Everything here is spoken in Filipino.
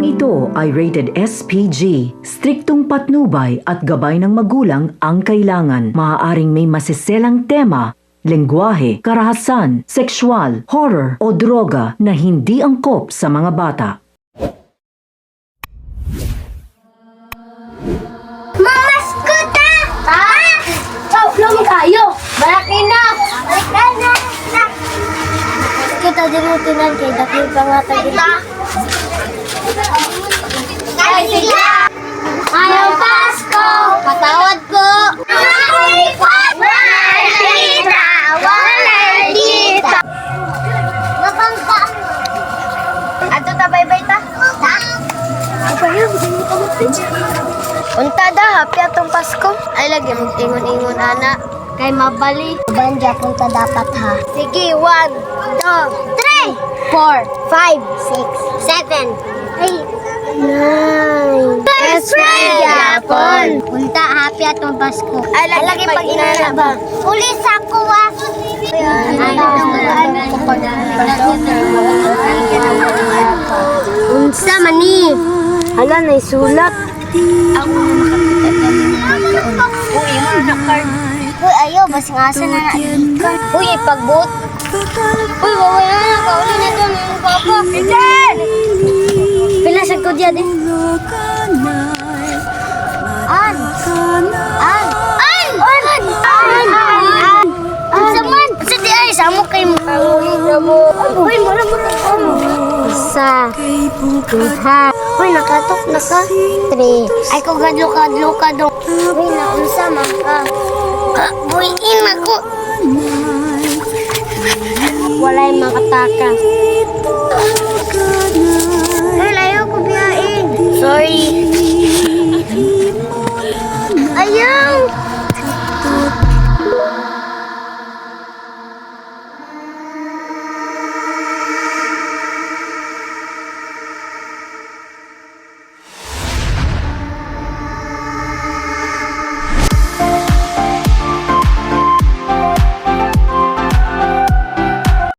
Programang ito ay rated SPG. Striktong patnubay at gabay ng magulang ang kailangan. Maaaring may masiselang tema, lengguwahe, karahasan, sexual, horror o droga na hindi angkop sa mga bata. Mamaskuta! Long kayo! Malaki na! Kita dinutinan kay Dakil pangatag ito. Ayaw Pasko! Patawad po! Walalita! Walalita! Mabangka! Ato ta bye-bye ta? Apa yun? Hindi mo kamapin. Unta da, happy atong Pasko. Ay, lagi mong ingon-ingon, anak. Kay mabali. Banja, punta dapat ha. Sige, 1, 2, 3, 4, 5, 6, 7, 8, 9. Best friend, Japon. Punta, happy atong Pasko. Ay, lagi pag inalaba. Pulis ako, ha. Unsa mani? Hala, naisulat. Ako makakita. Uy, mo na-card. Uy, ayaw, bas nga asa na naikan. Uy, ipag-boot. Uy, wawaya na, kauli na doon. Yung papa. Pijan! Pilasag ko diyan eh. An! An! An! An! Saman! Sa di ay, samok kayo mo. Uy, mura-mura. Isa. Duha. Uy, nakatok na ka. 3. Ay, kung kadlo ka doon. Uy, naunsa man ka. Buiin ako. Walay makatakas.